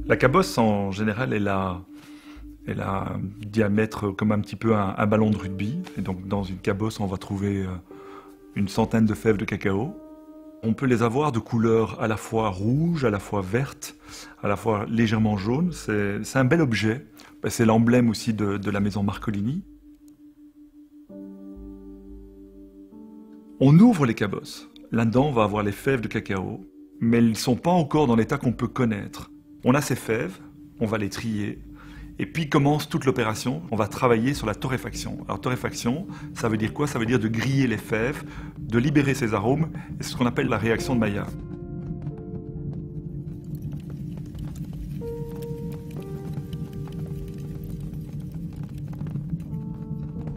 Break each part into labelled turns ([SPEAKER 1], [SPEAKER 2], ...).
[SPEAKER 1] La cabosse, en général, elle a un diamètre comme un petit peu un ballon de rugby. Et donc, dans une cabosse, on va trouver une centaine de fèves de cacao. On peut les avoir de couleur à la fois rouge, à la fois verte, à la fois légèrement jaune. C'est un bel objet. C'est l'emblème aussi de la maison Marcolini. On ouvre les cabosses. Là-dedans, on va avoir les fèves de cacao, mais elles ne sont pas encore dans l'état qu'on peut connaître. On a ces fèves, on va les trier, et puis commence toute l'opération. On va travailler sur la torréfaction. Alors torréfaction, ça veut dire quoi? Ça veut dire de griller les fèves, de libérer ces arômes, et c'est ce qu'on appelle la réaction de Maillard.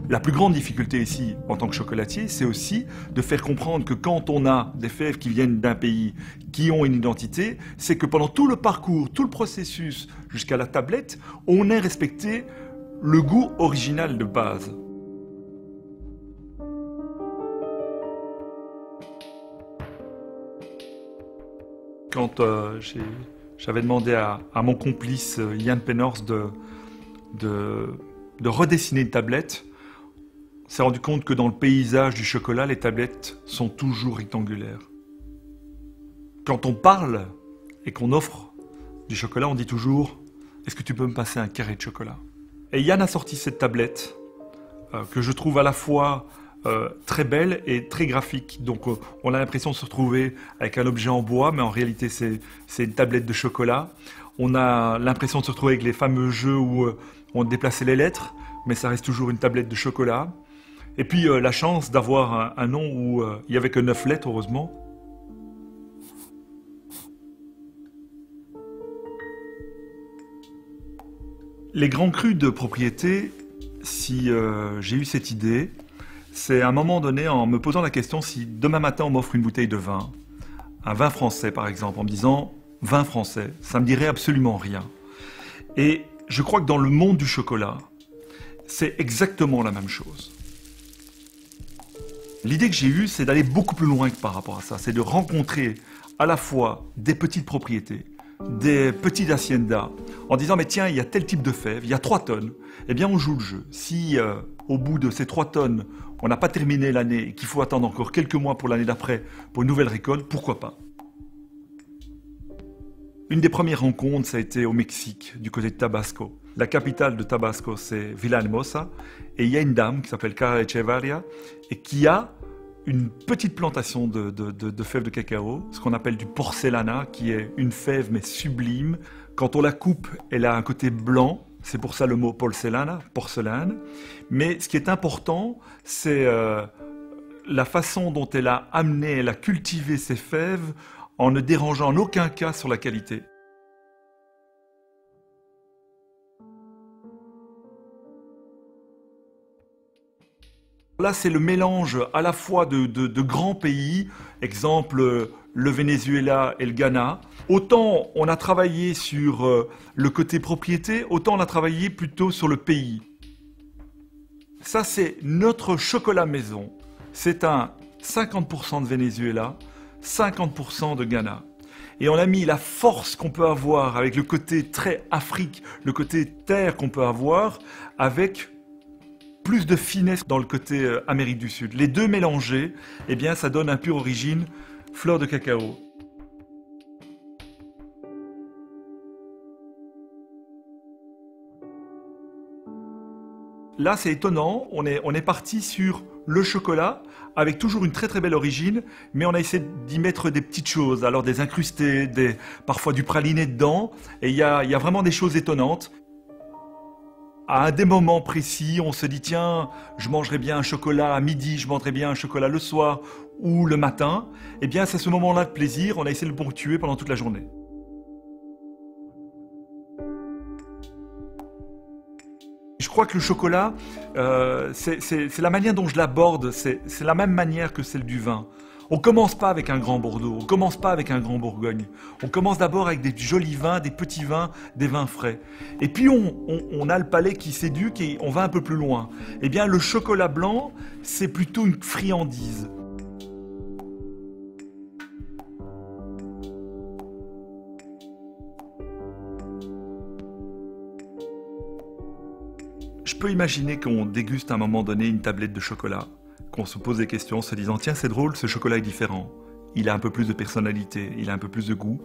[SPEAKER 1] La plus grande difficulté ici, en tant que chocolatier, c'est aussi de faire comprendre que quand on a des fèves qui viennent d'un pays, qui ont une identité, c'est que pendant tout le parcours, tout le processus jusqu'à la tablette, on ait respecté le goût original de base. Quand j'avais demandé à mon complice Yann Penhorst de redessiner une tablette, on s'est rendu compte que dans le paysage du chocolat, les tablettes sont toujours rectangulaires. Quand on parle et qu'on offre du chocolat, on dit toujours « Est-ce que tu peux me passer un carré de chocolat ?» Et Yann a sorti cette tablette que je trouve à la fois très belle et très graphique. Donc on a l'impression de se retrouver avec un objet en bois, mais en réalité c'est une tablette de chocolat. On a l'impression de se retrouver avec les fameux jeux où on déplaçait les lettres, mais ça reste toujours une tablette de chocolat. Et puis la chance d'avoir un nom où il n'y avait que 9 lettres, heureusement. Les grands crus de propriété, si j'ai eu cette idée, c'est à un moment donné en me posant la question si demain matin on m'offre une bouteille de vin, un vin français par exemple, en me disant vin français, ça me dirait absolument rien. Et je crois que dans le monde du chocolat, c'est exactement la même chose. L'idée que j'ai eue, c'est d'aller beaucoup plus loin que par rapport à ça. C'est de rencontrer à la fois des petites propriétés, des petites haciendas, en disant mais tiens, il y a tel type de fèves, il y a 3 tonnes. Eh bien, on joue le jeu. Si au bout de ces 3 tonnes, on n'a pas terminé l'année et qu'il faut attendre encore quelques mois pour l'année d'après pour une nouvelle récolte, pourquoi pas? Une des premières rencontres, ça a été au Mexique, du côté de Tabasco. La capitale de Tabasco, c'est Villahermosa. Et il y a une dame qui s'appelle Carla Echevarria et qui a une petite plantation de fèves de cacao, ce qu'on appelle du porcelana, qui est une fève mais sublime. Quand on la coupe, elle a un côté blanc. C'est pour ça le mot porcelana, porcelaine. Mais ce qui est important, c'est la façon dont elle a amené, elle a cultivé ses fèves en ne dérangeant en aucun cas sur la qualité. Là, c'est le mélange à la fois de grands pays, exemple le Venezuela et le Ghana. Autant on a travaillé sur le côté propriété, autant on a travaillé plutôt sur le pays. Ça, c'est notre chocolat maison. C'est un 50% de Venezuela, 50% de Ghana. Et on a mis la force qu'on peut avoir avec le côté très Afrique, le côté terre qu'on peut avoir, avec plus de finesse dans le côté Amérique du Sud. Les deux mélangés, eh bien, ça donne un pur origine fleur de cacao. Là, c'est étonnant, on est parti sur le chocolat, avec toujours une très très belle origine, mais on a essayé d'y mettre des petites choses, alors des incrustés, parfois du praliné dedans, et il y a vraiment des choses étonnantes. À des moments précis, on se dit tiens, je mangerai bien un chocolat à midi, je mangerai bien un chocolat le soir ou le matin. Eh bien, c'est ce moment-là de plaisir, on a essayé de le ponctuer pendant toute la journée. Je crois que le chocolat, c'est la manière dont je l'aborde, c'est la même manière que celle du vin. On commence pas avec un grand Bordeaux, on commence pas avec un grand Bourgogne. On commence d'abord avec des jolis vins, des petits vins, des vins frais. Et puis on a le palais qui s'éduque et on va un peu plus loin. Eh bien, le chocolat blanc, c'est plutôt une friandise. Je peux imaginer qu'on déguste à un moment donné une tablette de chocolat, qu'on se pose des questions en se disant tiens c'est drôle, ce chocolat est différent, il a un peu plus de personnalité, il a un peu plus de goût.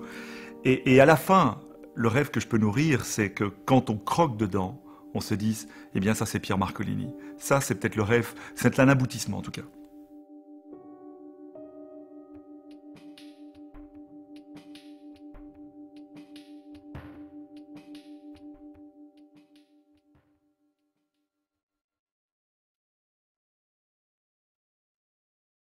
[SPEAKER 1] Et à la fin, le rêve que je peux nourrir, c'est que quand on croque dedans, on se dise eh bien ça c'est Pierre Marcolini. Ça c'est peut-être le rêve, c'est un aboutissement en tout cas.